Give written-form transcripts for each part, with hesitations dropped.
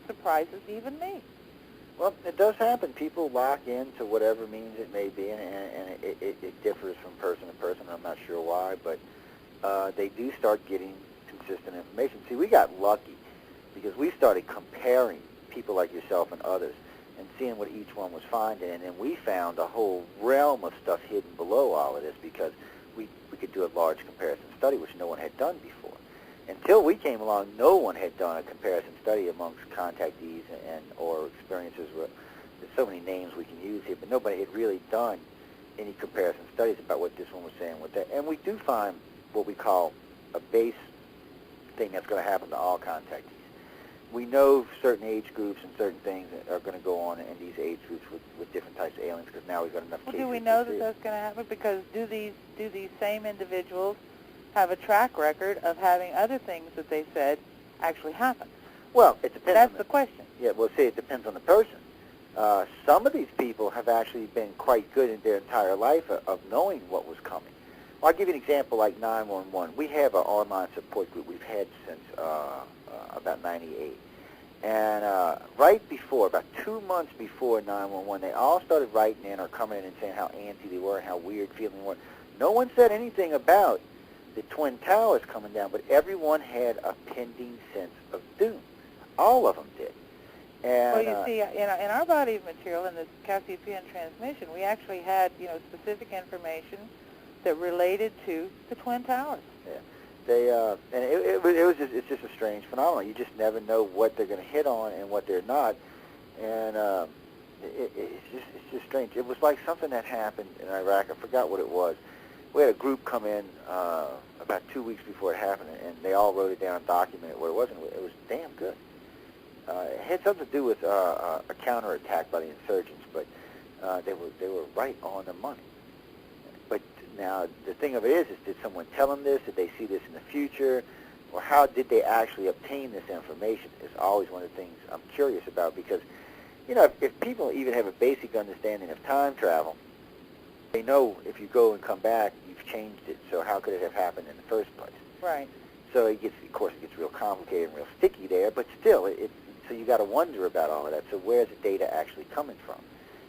surprises even me. Well, it does happen. People lock into whatever means it may be, and it differs from person to person. I'm not sure why, but they do start getting consistent information. See, we got lucky because we started comparing people like yourself and others and seeing what each one was finding, and then we found a whole realm of stuff hidden below all of this because we could do a large comparison study, which no one had done before. Until we came along, no one had done a comparison study amongst contactees and or experiences. There's so many names we can use here, but nobody had really done any comparison studies about what this one was saying with that. And we do find what we call a base thing that's going to happen to all contactees. We know certain age groups and certain things are going to go on in these age groups with different types of aliens because now we've got enough cases. Do we know that that's going to happen? Because do these same individuals have a track record of having other things that they said actually happen? Well, it depends. That's the question. Yeah, well, see, it depends on the person. Some of these people have actually been quite good in their entire life of knowing what was coming. Well, I'll give you an example like 911. We have an online support group we've had since about 98. And right before, about 2 months before 911, they all started writing in or coming in and saying how antsy they were and how weird feeling they were. No one said anything about the Twin Towers coming down, but everyone had a pending sense of doom. All of them did. And, well, you see, in our body of material, in this Cassiopeian transmission, we actually had, specific information that related to the Twin Towers. Yeah. And it's just a strange phenomenon. You just never know what they're going to hit on and what they're not. And it's just strange. It was like something that happened in Iraq. I forgot what it was. We had a group come in about 2 weeks before it happened, and they all wrote it down and documented what it was, and it was damn good. It had something to do with a counterattack by the insurgents, but they were right on the money. But now the thing of it is did someone tell them this? Did they see this in the future? Or how did they actually obtain this information? Is always one of the things I'm curious about because, if people even have a basic understanding of time travel, they know if you go and come back, you've changed it. So how could it have happened in the first place? Right. So it gets real complicated and real sticky there. But still, so you got to wonder about all of that. So where's the data actually coming from?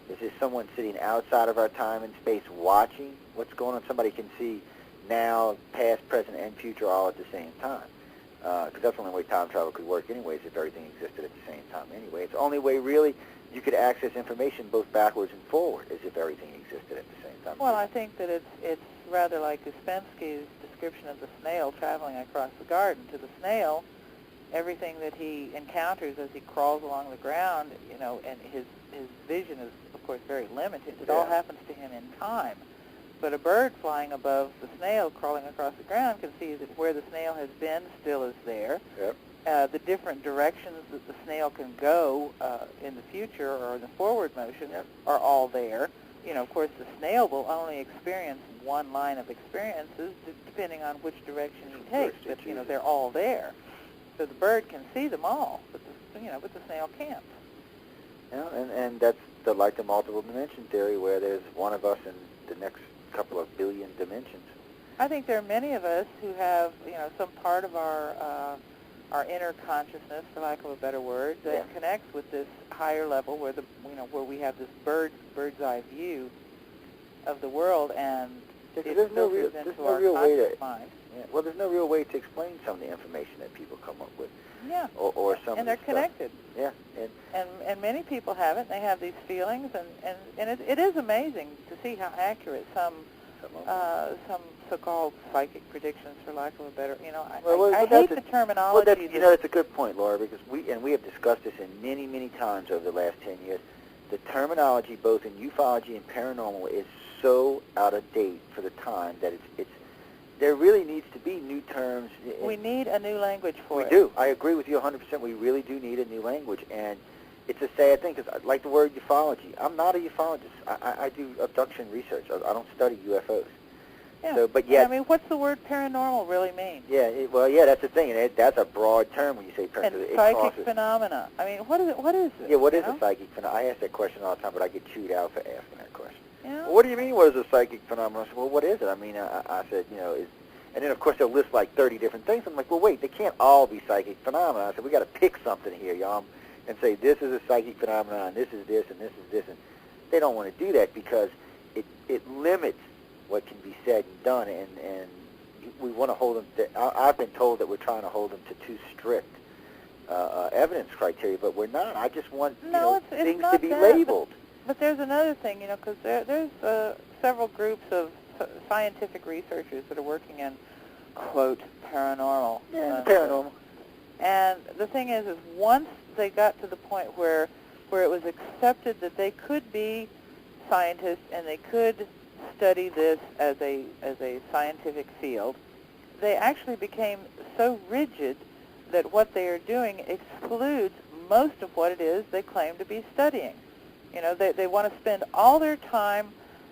Is this someone sitting outside of our time and space watching what's going on? Somebody can see now, past, present, and future all at the same time. Because that's the only way time travel could work anyways, if everything existed at the same time anyway. It's the only way, really, you could access information both backwards and forward as if everything existed at the same time. Well, I think that it's rather like Ouspensky's description of the snail traveling across the garden. To the snail, everything that he encounters as he crawls along the ground, and his vision is, of course, very limited. It all happens to him in time. But a bird flying above the snail crawling across the ground can see that where the snail has been still is there. Yep. The different directions that the snail can go in the future or in the forward motion are all there. Of course, the snail will only experience one line of experiences depending on which direction he takes. But, they're all there. So the bird can see them all, but the snail can't. Yeah, and that's like the multiple dimension theory where there's one of us in the next couple of billion dimensions. I think there are many of us who have, some part of our inner consciousness, for lack of a better word, that connects with this higher level where where we have this bird's eye view of the world, and it filters into our conscious mind. Yeah. Well, there's no real way to explain some of the information that people come up with. Yeah. Or some. And they're connected. Yeah. And many people have it. They have these feelings, and it is amazing to see how accurate some so-called psychic predictions, for lack of a better, I hate the terminology. Well, that's a good point, Laura, because we have discussed this in many, many times over the last 10 years. The terminology, both in ufology and paranormal, is so out of date for the time that there really needs to be new terms. We need a new language for it. We do. I agree with you 100%. We really do need a new language, and it's a sad thing because I like the word ufology. I'm not a ufologist. I do abduction research. I don't study UFOs. Yeah. So, but yet, what's the word paranormal really mean? Yeah. That's the thing, and that's a broad term when you say paranormal. And psychic phenomena. What is it? What is it? Yeah. What is a psychic phenomenon? I ask that question all the time, but I get chewed out for asking that question. Yeah. Well, what do you mean? What is a psychic phenomenon? I said, well, what is it? I mean, I said, and then of course they'll list like 30 different things. I'm like, well, wait, they can't all be psychic phenomena. I said, we got to pick something here, y'all. and say this is a psychic phenomenon, this is this, and this is this, and they don't want to do that because it limits what can be said and done, and we want to hold them to, I've been told that we're trying to hold them to too strict evidence criteria, but we're not. I just want things to be labeled. But there's another thing, because there's several groups of scientific researchers that are working in, quote, paranormal. Yeah, paranormal. And the thing is once they got to the point where it was accepted that they could be scientists and they could study this as a scientific field, they actually became so rigid that what they are doing excludes most of what it is they claim to be studying. They want to spend all their time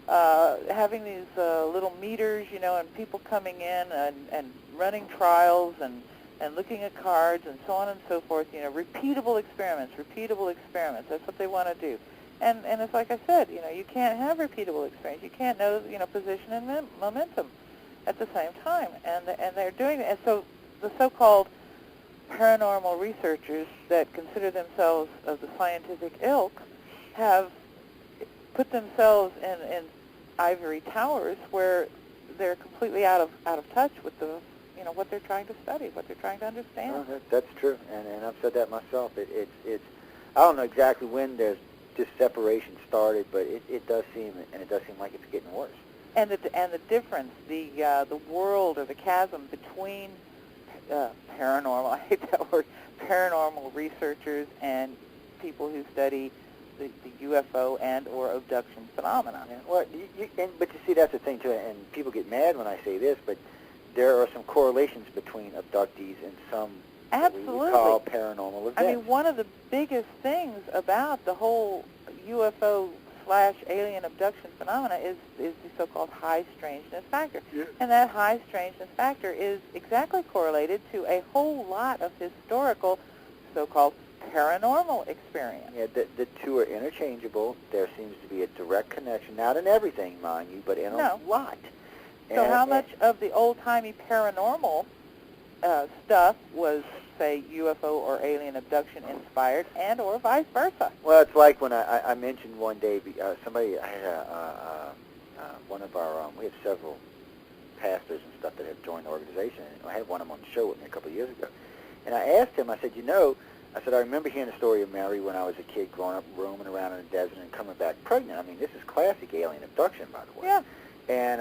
having these little meters, and people coming in and running trials and looking at cards and so on and so forth, repeatable experiments. That's what they want to do. And it's like I said, you can't have repeatable experience. You can't know, position and momentum at the same time. And they're doing it. And so the so-called paranormal researchers that consider themselves of the scientific ilk have put themselves in ivory towers where they're completely out of touch with the what they're trying to study, what they're trying to understand. No, that's true, and I've said that myself. It's I don't know exactly when this separation started, but it does seem like it's getting worse. And the difference, the world or the chasm between paranormal, I hate that word, paranormal researchers and people who study the UFO and or abduction phenomena. Yeah. Well, but you see, that's the thing too, and people get mad when I say this, but there are some correlations between abductees and some Absolutely. what we call paranormal events. I mean, one of the biggest things about the whole UFO/alien abduction phenomena is the so-called high strangeness factor. Yeah. And that high strangeness factor is exactly correlated to a whole lot of historical so-called paranormal experience. Yeah, the two are interchangeable. There seems to be a direct connection, not in everything, mind you, but in a lot. So how much of the old-timey paranormal stuff was, say, UFO or alien abduction inspired, and or vice versa? Well, it's like when I mentioned one day, somebody, I had one of our, we have several pastors and stuff that have joined the organization, and I had one of them on the show with me a couple of years ago. And I asked him, I said, I remember hearing the story of Mary when I was a kid growing up, roaming around in the desert and coming back pregnant. I mean, this is classic alien abduction, by the way. Yeah. And,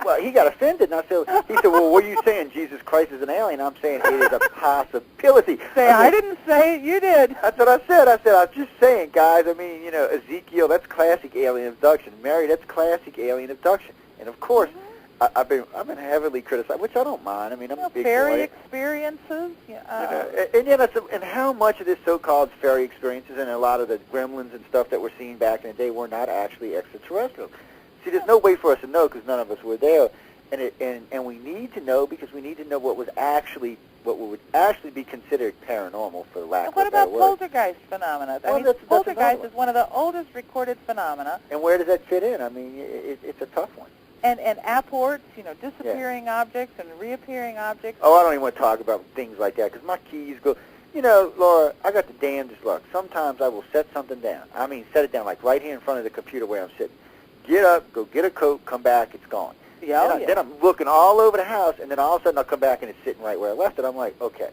well, he got offended, and he said, well, what are you saying, Jesus Christ is an alien? I'm saying it is a possibility. I didn't say it, you did. That's what I said. I was just saying, guys, I mean, Ezekiel, that's classic alien abduction. Mary, that's classic alien abduction. And, of course, I've been heavily criticized, which I don't mind. I mean, I'm a big fairy boy. experiences. And how much of this so-called fairy experiences and a lot of the gremlins and stuff that we're seeing back in the day were not actually extraterrestrial. See, there's no way for us to know because none of us were there, and we need to know because we need to know what would actually be considered paranormal, for the lack of a better word. What about poltergeist phenomena? Well, I mean, that's poltergeist is one of the oldest recorded phenomena. And where does that fit in? I mean, it's a tough one. And apports, disappearing objects and reappearing objects. Oh, I don't even want to talk about things like that because my keys go. Laura, I got the damnedest luck. Sometimes I will set something down. I mean, set it down like right here in front of the computer where I'm sitting. Get up, go get a coat, come back, it's gone. Then I'm looking all over the house, and then all of a sudden I'll come back and it's sitting right where I left it. I'm like, okay.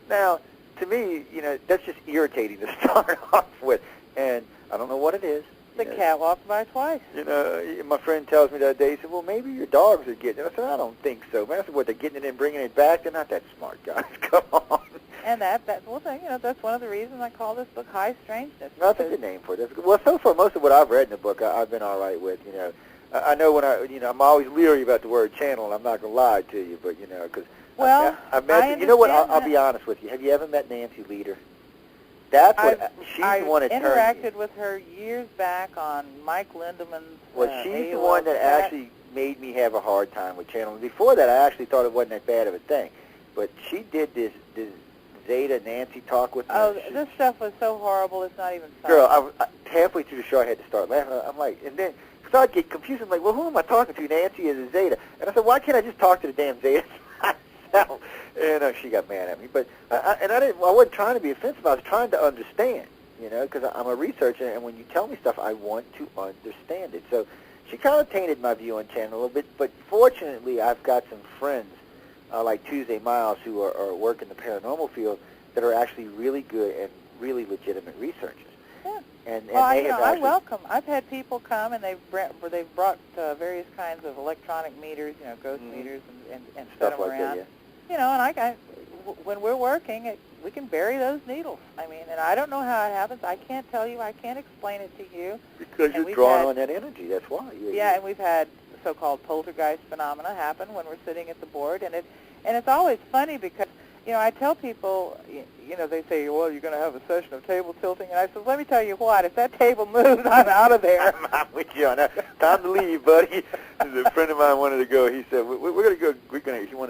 Now, to me, that's just irritating to start off with, and I don't know what it is. The cat walked by twice. My friend tells me the other day, he said, well, maybe your dogs are getting it. I said, I don't think so. Man, I said, what, they're getting it and bringing it back? They're not that smart, guys. Come on. And that's one of the reasons I call this book High Strangeness. That's a good name for it. Well, so far, most of what I've read in the book, I've been all right with. I know when I'm always leery about the word channel, and I'm not going to lie to you, but, because I've met, what, I'll be honest with you. Have you ever met Nancy Leader? That's what, she's the one that interacted with her years back on Mike Lindemann's she's the one that actually made me have a hard time with channeling. Before that, I actually thought it wasn't that bad of a thing. But she did this Zeta Nancy talk with me. Oh, this stuff was so horrible, it's not even funny. Girl, halfway through the show, I had to start laughing. I'm like, and then, because I'd get confused. I'm like, well, who am I talking to? Nancy is a Zeta. And I said, why can't I just talk to the damn Zeta myself? And she got mad at me. But, I wasn't trying to be offensive. I was trying to understand. because I'm a researcher, and when you tell me stuff, I want to understand it. So she kind of tainted my view on Chan a little bit, but fortunately I've got some friends like Tuesday Miles who are work in the paranormal field that are actually really good and really legitimate researchers. Yeah. And Well, they have I actually, welcome. I've had people come and they've brought various kinds of electronic meters, ghost meters, and set stuff them like around. that, yeah. And when we're working, we can bury those needles. I mean, and I don't know how it happens. I can't tell you. I can't explain it to you. Because you're drawing on that energy. That's why. Yeah, and we've had so-called poltergeist phenomena happen when we're sitting at the board, and it's always funny because I tell people, they say, well, you're going to have a session of table tilting, and I said, let me tell you what, if that table moves, I'm out of there. I'm with you on that. Time to leave, buddy. A friend of mine wanted to go. He said, we're going to go. He wanted